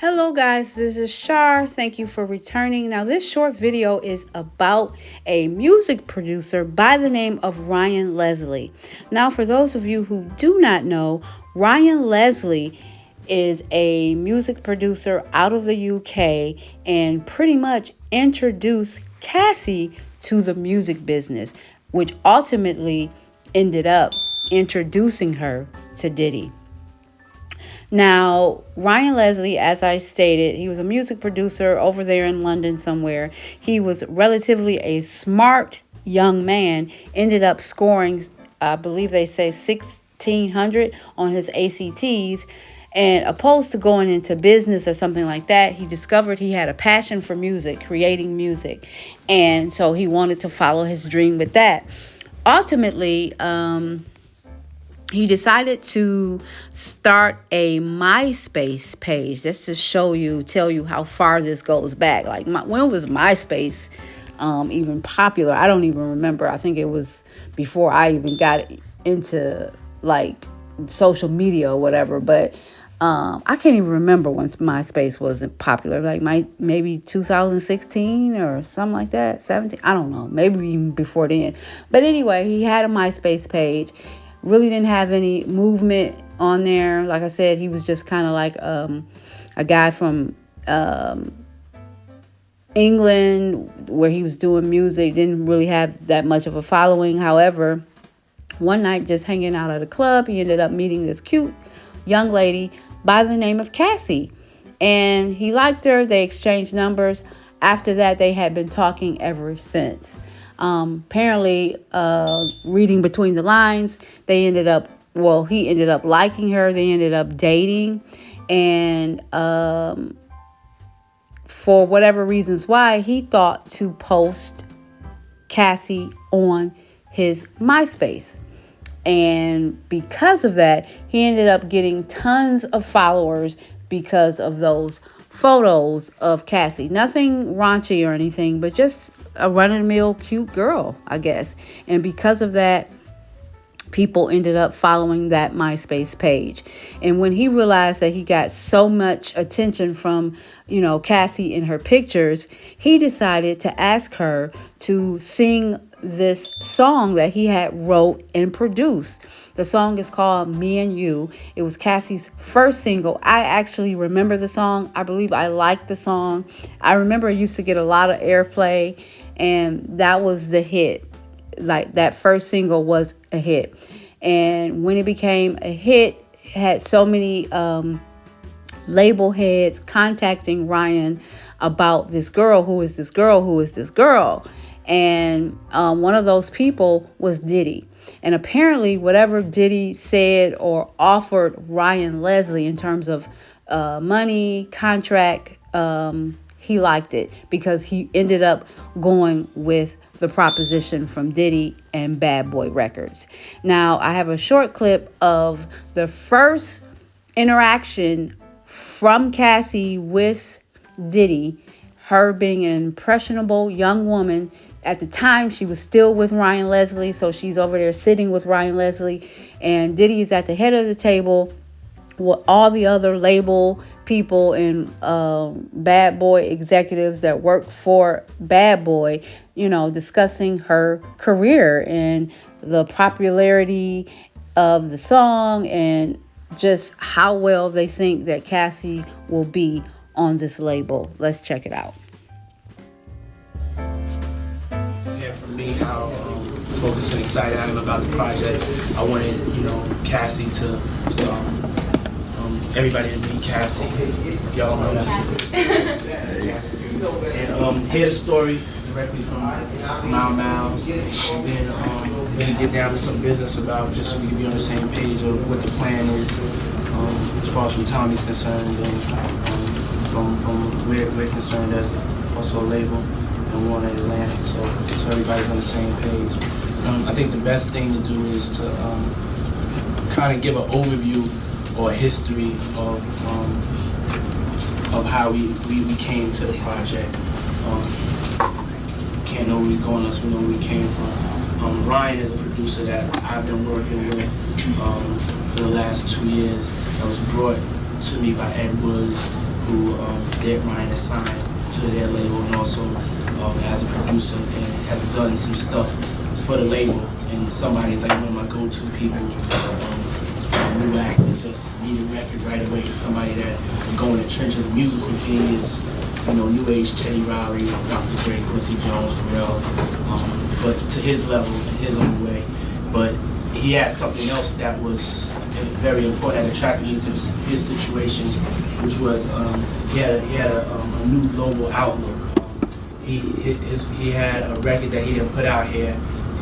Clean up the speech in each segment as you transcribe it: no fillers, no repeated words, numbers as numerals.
Hello guys, this is Shar. Thank you for returning. Now this short video is about a music producer by the name of Ryan Leslie. Now for those of you who do not know, Ryan Leslie is a music producer out of the UK and pretty much introduced Cassie to the music business, which ultimately ended up introducing her to Diddy. Now, Ryan Leslie, as I stated, he was a music producer over there in London somewhere. He was relatively a smart young man, ended up scoring, I believe they say 1,600 on his ACTs. And opposed to going into business or something like that, he discovered he had a passion for music, creating music. And so he wanted to follow his dream with that. Ultimately, he decided to start a MySpace page. Just to tell you how far this goes back. Like, when was MySpace even popular? I don't even remember. I think it was before I even got into like social media or whatever. But I can't even remember when MySpace wasn't popular. Like maybe 2016 or something like that. 17. I don't know. Maybe even before then. But anyway, he had a MySpace page. Really didn't have any movement on there. Like I said, he was just kind of like a guy from England where he was doing music. Didn't really have that much of a following. However, one night just hanging out at a club, he ended up meeting this cute young lady by the name of Cassie. And he liked her. They exchanged numbers. After that, they had been talking ever since. Apparently, reading between the lines, he ended up liking her. They ended up dating. And for whatever reasons why, he thought to post Cassie on his MySpace. And because of that, he ended up getting tons of followers because of those photos of Cassie. Nothing raunchy or anything, but just a run-of-the-mill cute girl, I guess. And because of that, people ended up following that MySpace page. And when he realized that he got so much attention from, Cassie in her pictures, he decided to ask her to sing this song that he had wrote and produced. The song is called Me and You. It was Cassie's first single. I actually remember the song. I believe I liked the song. I remember it used to get a lot of airplay, and that was the hit. Like, that first single was a hit. And when it became a hit, it had so many label heads contacting Ryan about this girl. Who is this girl? Who is this girl? And one of those people was Diddy. And apparently whatever Diddy said or offered Ryan Leslie in terms of money, contract, he liked it because he ended up going with the proposition from Diddy and Bad Boy Records. Now, I have a short clip of the first interaction from Cassie with Diddy, her being an impressionable young woman. At the time, she was still with Ryan Leslie, so she's over there sitting with Ryan Leslie, and Diddy is at the head of the table with all the other label people and Bad Boy executives that work for Bad Boy, discussing her career and the popularity of the song and just how well they think that Cassie will be on this label. Let's check it out. For me, how focused and excited I am about the project. I wanted, Cassie to, everybody to meet Cassie. Y'all know that's Cassie. And hear the story directly from Miles. And then really get down to some business about, just so we can be on the same page of what the plan is, as far as from Tommy's concerned, and from where we're concerned as also a label. And Warner Atlantic, so everybody's on the same page. I think the best thing to do is to kind of give an overview or a history of how we came to the project. Can't know where we're going unless we know where we came from. Ryan is a producer that I've been working with for the last 2 years. That was brought to me by Ed Woods, who Ryan is signed to their label, and also as a producer, and has done some stuff for the label. And somebody's like one of my go-to people. New actors just needing records right away. Somebody that can go in the trenches, musical genius, new age Teddy Riley, Dr. Dre, Quincy Jones, Pharrell, but to his level, in his own way. But he had something else that was very important that attracted me to his situation, which was he had a new global outlook. He had a record that he didn't put out here,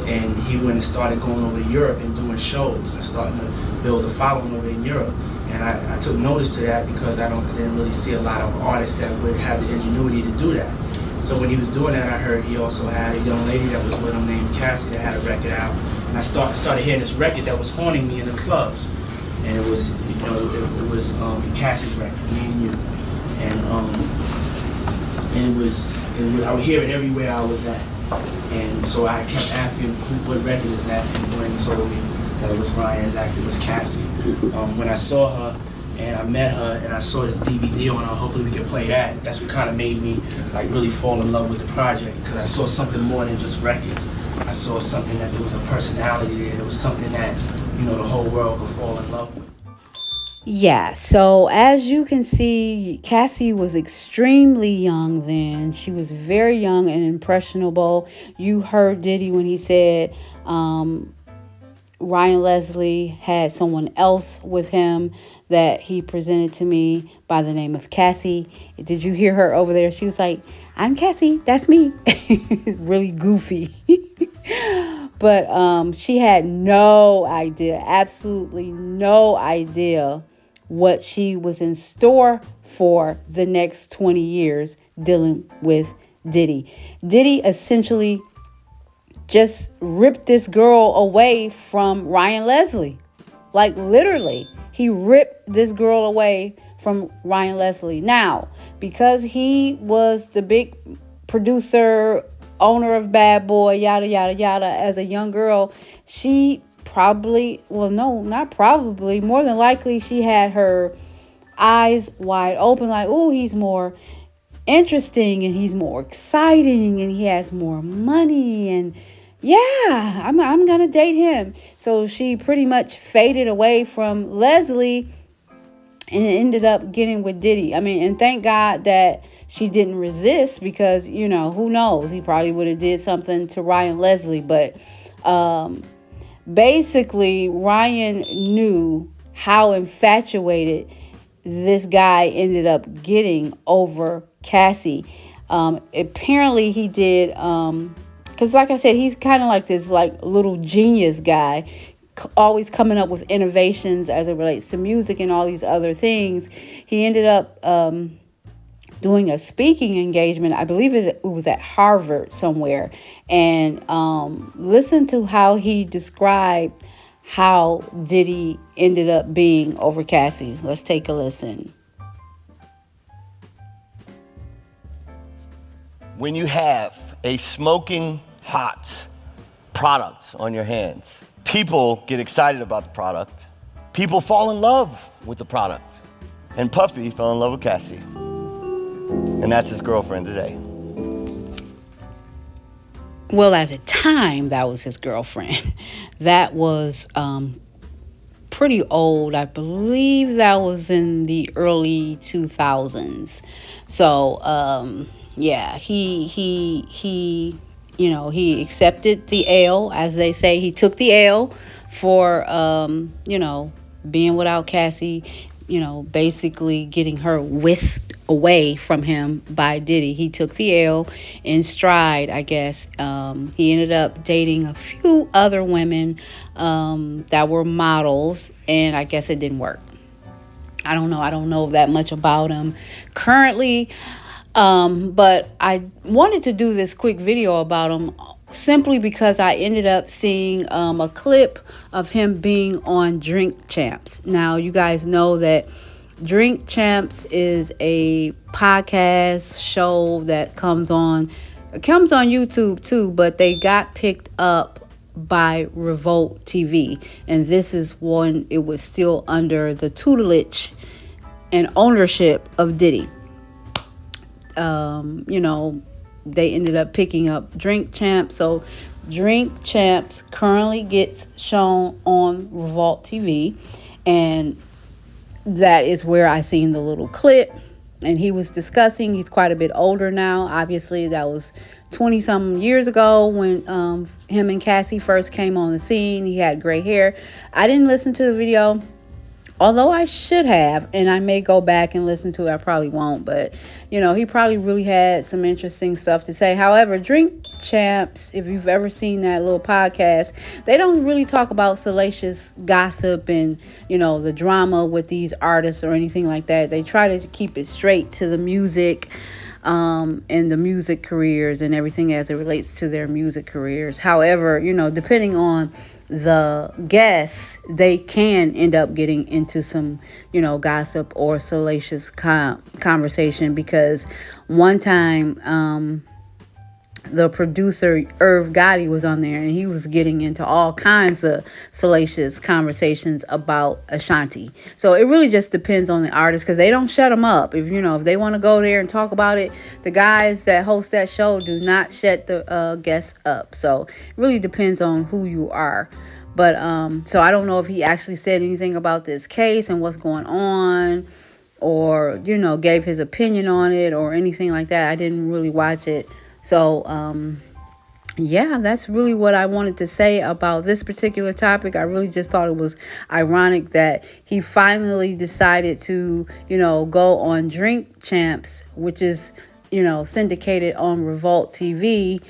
and he went and started going over to Europe and doing shows and starting to build a following over in Europe. And I took notice to that because I didn't really see a lot of artists that would have the ingenuity to do that. So when he was doing that, I heard he also had a young lady that was with him named Cassie that had a record out. And I started hearing this record that was haunting me in the clubs. And it was, it was Cassie's record, Me and You. And I would hear it everywhere I was at. And so I kept asking what record is that, and Glenn told me that it was Ryan's act, it was Cassie. When I saw her and I met her and I saw this DVD on her, hopefully we could play that. That's what kind of made me like really fall in love with the project, because I saw something more than just records. I saw something that there was a personality there. There was something that, the whole world could fall in love with. Yeah, so as you can see, Cassie was extremely young then. She was very young and impressionable. You heard Diddy when he said Ryan Leslie had someone else with him that he presented to me by the name of Cassie. Did you hear her over there? She was like, "I'm Cassie, that's me." Really goofy. But she had no idea, absolutely no idea what she was in store for the next 20 years dealing with Diddy. Diddy essentially just ripped this girl away from Ryan Leslie. Like literally, he ripped this girl away from Ryan Leslie. Now, because he was the big producer, owner of Bad Boy, yada, yada, yada, as a young girl, she probably, well, no, not probably, more than likely, she had her eyes wide open, like, oh, he's more interesting and he's more exciting and he has more money, and yeah, I'm gonna date him. So she pretty much faded away from Leslie and ended up getting with Diddy. I mean, and thank God that she didn't resist, because, who knows, he probably would have did something to Ryan Leslie. But basically, Ryan knew how infatuated this guy ended up getting over Cassie. Apparently he did, because like I said, he's kind of like this like little genius guy, always coming up with innovations as it relates to music and all these other things. He ended up doing a speaking engagement. I believe it was at Harvard somewhere. And listen to how he described how Diddy ended up being over Cassie. Let's take a listen. When you have a smoking hot product on your hands, people get excited about the product. People fall in love with the product. And Puffy fell in love with Cassie. And that's his girlfriend today. Well, at the time, that was his girlfriend. That was pretty old. I believe that was in the early 2000s. So, yeah, he accepted the L, as they say. He took the L for, being without Cassie, basically getting her whisked away from him by Diddy. He took the L in stride, I guess. He ended up dating a few other women that were models, and I guess it didn't work. I don't know that much about him currently, but I wanted to do this quick video about him simply because I ended up seeing a clip of him being on Drink Champs. Now, you guys know that Drink Champs is a podcast show that comes on YouTube too, but they got picked up by Revolt TV, and this is one, it was still under the tutelage and ownership of Diddy. you know, they ended up picking up Drink Champs. So Drink Champs currently gets shown on Revolt TV, and that is where I seen the little clip. And he was discussing, he's quite a bit older now. Obviously, that was 20 some years ago when him and Cassie first came on the scene. He had gray hair. I didn't listen to the video, although I should have, and I may go back and listen to it. I probably won't, but you know, he probably really had some interesting stuff to say. However, Drink Champs, if you've ever seen that little podcast, they don't really talk about salacious gossip and, you know, the drama with these artists or anything like that. They try to keep it straight to the music, and the music careers and everything as it relates to their music careers. However, you know, depending on the guests, they can end up getting into some, you know, gossip or salacious conversation, because one time the producer Irv Gotti was on there, and he was getting into all kinds of salacious conversations about Ashanti. So it really just depends on the artist, because they don't shut them up. If, you know, if they want to go there and talk about it, the guys that host that show do not shut the guests up. So it really depends on who you are. But so I don't know if he actually said anything about this case and what's going on, or, you know, gave his opinion on it or anything like that. I didn't really watch it. So, yeah, that's really what I wanted to say about this particular topic. I really just thought it was ironic that he finally decided to, you know, go on Drink Champs, which is, you know, syndicated on Revolt TV.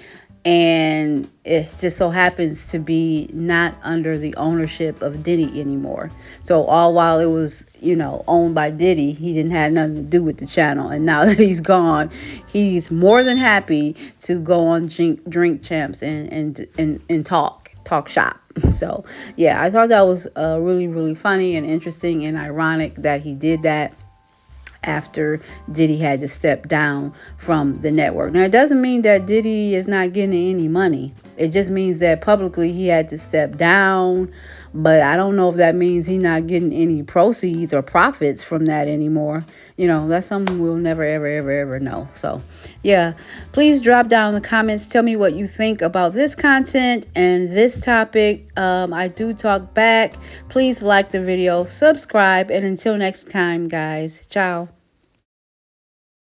And it just so happens to be not under the ownership of Diddy anymore. So all while it was, you know, owned by Diddy, he didn't have nothing to do with the channel. And now that he's gone, he's more than happy to go on Drink Champs and talk shop. So yeah, I thought that was really, really funny and interesting and ironic that he did that after Diddy had to step down from the network. Now, it doesn't mean that Diddy is not getting any money. It just means that publicly he had to step down. But I don't know if that means he's not getting any proceeds or profits from that anymore. You know, that's something we'll never, ever, ever, ever know. So, yeah, please drop down in the comments. Tell me what you think about this content and this topic. I do talk back. Please like the video, subscribe, and until next time, guys, ciao.